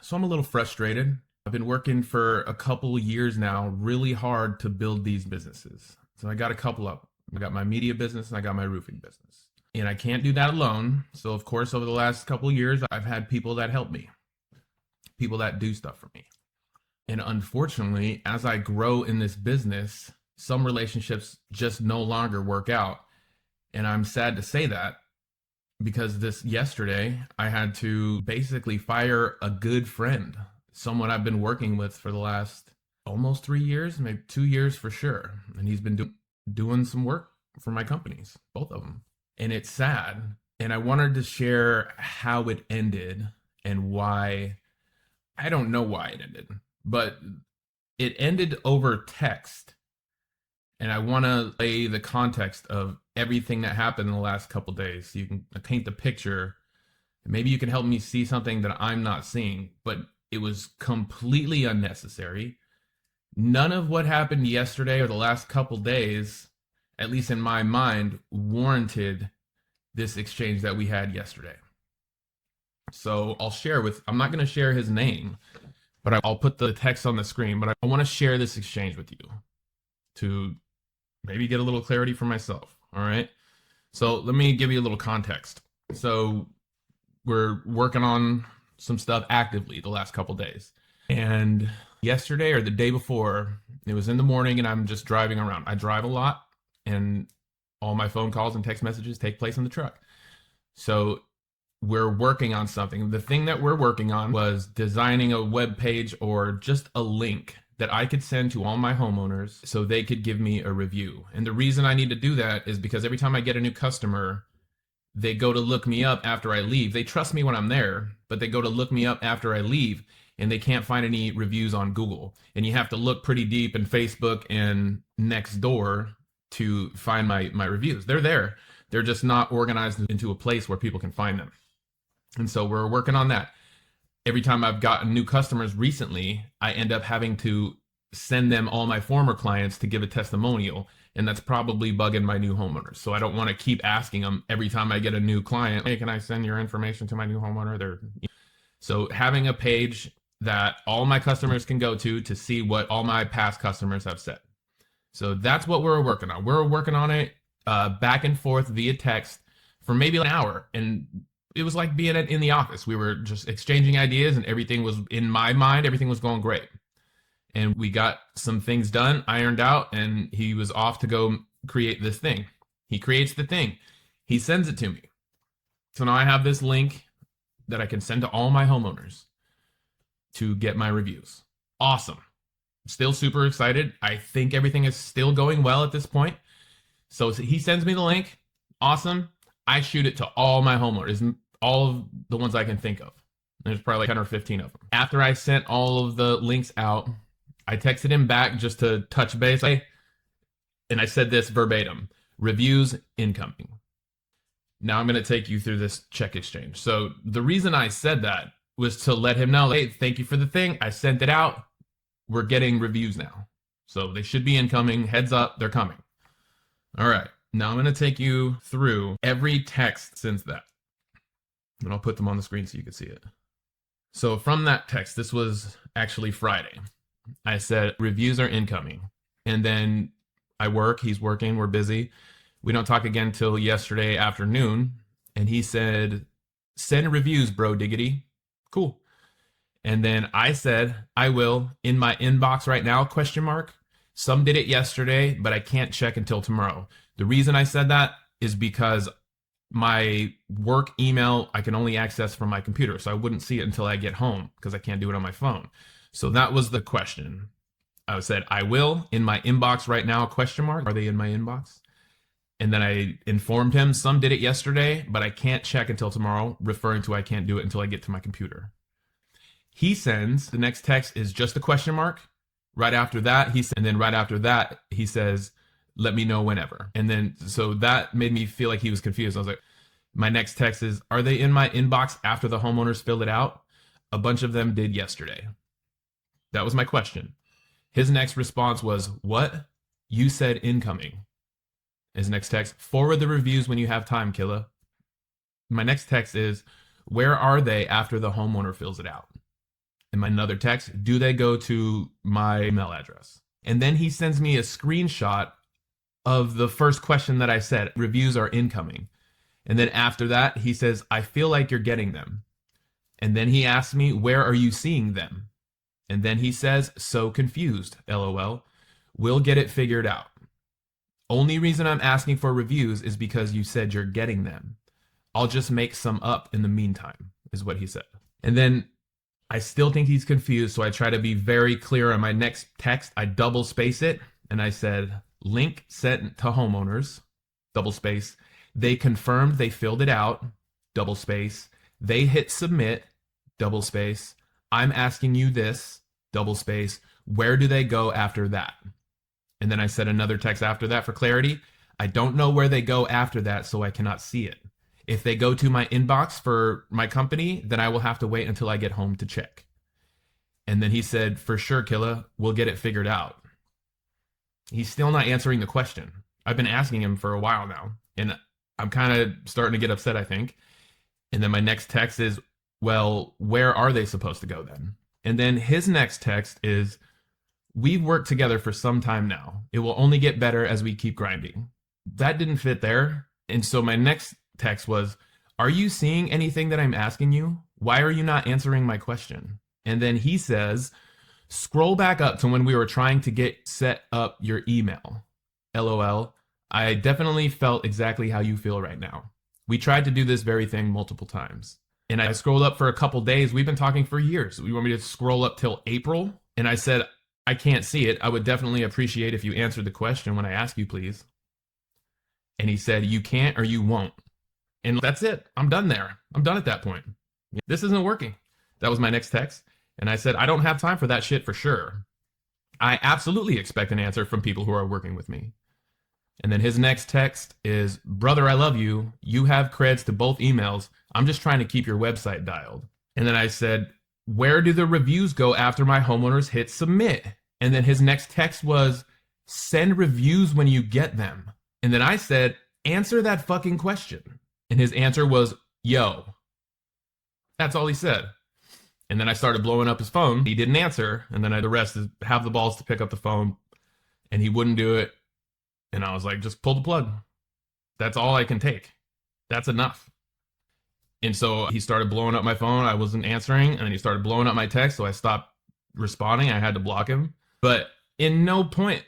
So I'm a little frustrated. I've been working for a couple years now, really hard to build these businesses. So I got a couple of them. I got my media business and I got my roofing business. And I can't do that alone. So of course, over the last couple of years, I've had people that help me, people that do stuff for me. And unfortunately, as I grow in this business, some relationships just no longer work out. And I'm sad to say that because this yesterday, I had to basically fire a good friend, someone I've been working with for the last almost 3 years, maybe 2 years for sure. And he's been doing some work for my companies, both of them. And it's sad. And I wanted to share how it ended and why. I don't know why it ended, but it ended over text. And I want to lay the context of everything that happened in the last couple days so you can paint the picture. Maybe you can help me see something that I'm not seeing, but it was completely unnecessary. None of what happened yesterday or the last couple days, at least in my mind, warranted this exchange that we had yesterday. So I'm not going to share his name, but I'll put the text on the screen, but I want to share this exchange with you to maybe get a little clarity for myself. All right. So let me give you a little context. So we're working on some stuff actively the last couple days. And yesterday or the day before, it was in the morning and I'm just driving around. I drive a lot and all my phone calls and text messages take place in the truck. So we're working on something. The thing that we're working on was designing a web page or just a link that I could send to all my homeowners so they could give me a review. And the reason I need to do that is because every time I get a new customer, they go to look me up after I leave. They trust me when I'm there, but they go to look me up after I leave and they can't find any reviews on Google. And you have to look pretty deep in Facebook and Nextdoor to find my reviews. They're there. They're just not organized into a place where people can find them. And so we're working on that. Every time I've gotten new customers recently, I end up having to send them all my former clients to give a testimonial. And that's probably bugging my new homeowners. So I don't want to keep asking them every time I get a new client, hey, can I send your information to my new homeowner? So having a page that all my customers can go to see what all my past customers have said. So that's what we're working on. We're working on it back and forth via text for maybe an hour. And it was like being in the office. We were just exchanging ideas and everything was, in my mind, everything was going great. And we got some things done, ironed out, and he was off to go create this thing. He creates the thing. He sends it to me. So now I have this link that I can send to all my homeowners to get my reviews. Awesome. Still super excited. I think everything is still going well at this point. So he sends me the link. Awesome. I shoot it to all my homeowners, all of the ones I can think of. There's probably like 10 or 15 of them. After I sent all of the links out, I texted him back just to touch base. And I said this verbatim: reviews incoming. Now I'm going to take you through this check exchange. So the reason I said that was to let him know, hey, thank you for the thing. I sent it out. We're getting reviews now. So they should be incoming. Heads up, they're coming. All right. Now I'm going to take you through every text since that. And I'll put them on the screen so you can see it. So from that text, this was actually Friday. I said, reviews are incoming. And then I work, he's working, we're busy. We don't talk again till yesterday afternoon. And he said, send reviews, bro diggity. Cool. And then I said, I will, in my inbox right now, question mark. Some did it yesterday, but I can't check until tomorrow. The reason I said that is because my work email, I can only access from my computer. So I wouldn't see it until I get home because I can't do it on my phone. So that was the question. I said, I will, in my inbox right now, question mark. Are they in my inbox? And then I informed him, some did it yesterday, but I can't check until tomorrow, referring to I can't do it until I get to my computer. He sends, the next text is just a question mark. Right after that, and then right after that, he says, let me know whenever. And then, so that made me feel like he was confused. I was like, my next text is, are they in my inbox after the homeowners filled it out? A bunch of them did yesterday. That was my question. His next response was, what? You said incoming. His next text, forward the reviews when you have time, Killa. My next text is, where are they after the homeowner fills it out? In my another text, do they go to my email address? And then he sends me a screenshot of the first question that I said, reviews are incoming. And then after that, he says, I feel like you're getting them. And then he asks me, where are you seeing them? And then he says, so confused, LOL. We'll get it figured out. Only reason I'm asking for reviews is because you said you're getting them. I'll just make some up in the meantime, is what he said. And then I still think he's confused, so I try to be very clear on my next text. I double space it, and I said, link sent to homeowners, double space. They confirmed they filled it out, double space. They hit submit, double space. I'm asking you this, double space. Where do they go after that? And then I said another text after that for clarity. I don't know where they go after that, so I cannot see it. If they go to my inbox for my company, then I will have to wait until I get home to check. And then he said, for sure, Killa, we'll get it figured out. He's still not answering the question. I've been asking him for a while now, and I'm kind of starting to get upset, I think. And then my next text is, well, where are they supposed to go then? And then his next text is, we've worked together for some time now. It will only get better as we keep grinding. That didn't fit there. And so my next text was, are you seeing anything that I'm asking you? Why are you not answering my question? And then he says, scroll back up to when we were trying to get set up your email. LOL. I definitely felt exactly how you feel right now. We tried to do this very thing multiple times. And I scrolled up for a couple days. We've been talking for years. You want me to scroll up till April? And I said, I can't see it. I would definitely appreciate if you answered the question when I ask you, please. And he said, you can't or you won't. And that's it. I'm done there. I'm done at that point. This isn't working. That was my next text. And I said, I don't have time for that shit for sure. I absolutely expect an answer from people who are working with me. And then his next text is, brother, I love you. You have creds to both emails. I'm just trying to keep your website dialed. And then I said, where do the reviews go after my homeowners hit submit? And then his next text was, send reviews when you get them. And then I said, answer that fucking question. And his answer was, yo. That's all he said. And then I started blowing up his phone. He didn't answer. And then I had the rest is have the balls to pick up the phone. And he wouldn't do it. And I was like, just pull the plug. That's all I can take. That's enough. And so he started blowing up my phone. I wasn't answering. And he started blowing up my text. So I stopped responding. I had to block him. But in no point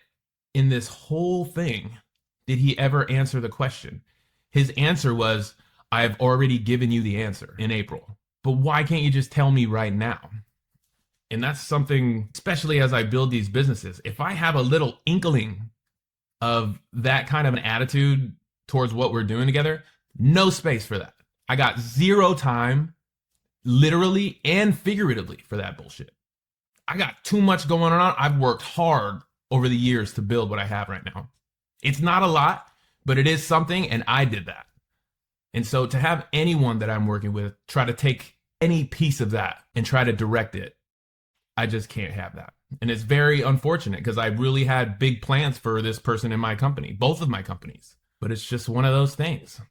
in this whole thing did he ever answer the question. His answer was, I've already given you the answer in April. But why can't you just tell me right now? And that's something, especially as I build these businesses, if I have a little inkling of that kind of an attitude towards what we're doing together, no space for that. I got zero time, literally and figuratively, for that bullshit. I got too much going on. I've worked hard over the years to build what I have right now. It's not a lot, but it is something, and I did that. And so to have anyone that I'm working with try to take any piece of that and try to direct it, I just can't have that. And it's very unfortunate because I really had big plans for this person in my company, both of my companies. But it's just one of those things.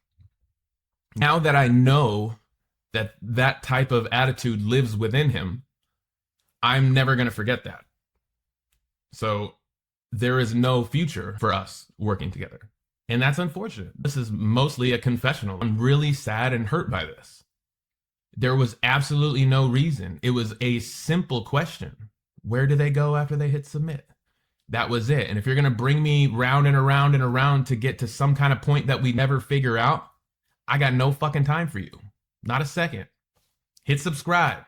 Now that I know that that type of attitude lives within him, I'm never going to forget that. So there is no future for us working together. And that's unfortunate. This is mostly a confessional. I'm really sad and hurt by this. There was absolutely no reason. It was a simple question. Where do they go after they hit submit? That was it. And if you're going to bring me round and around and around to get to some kind of point that we never figure out, I got no fucking time for you. Not a second. Hit subscribe.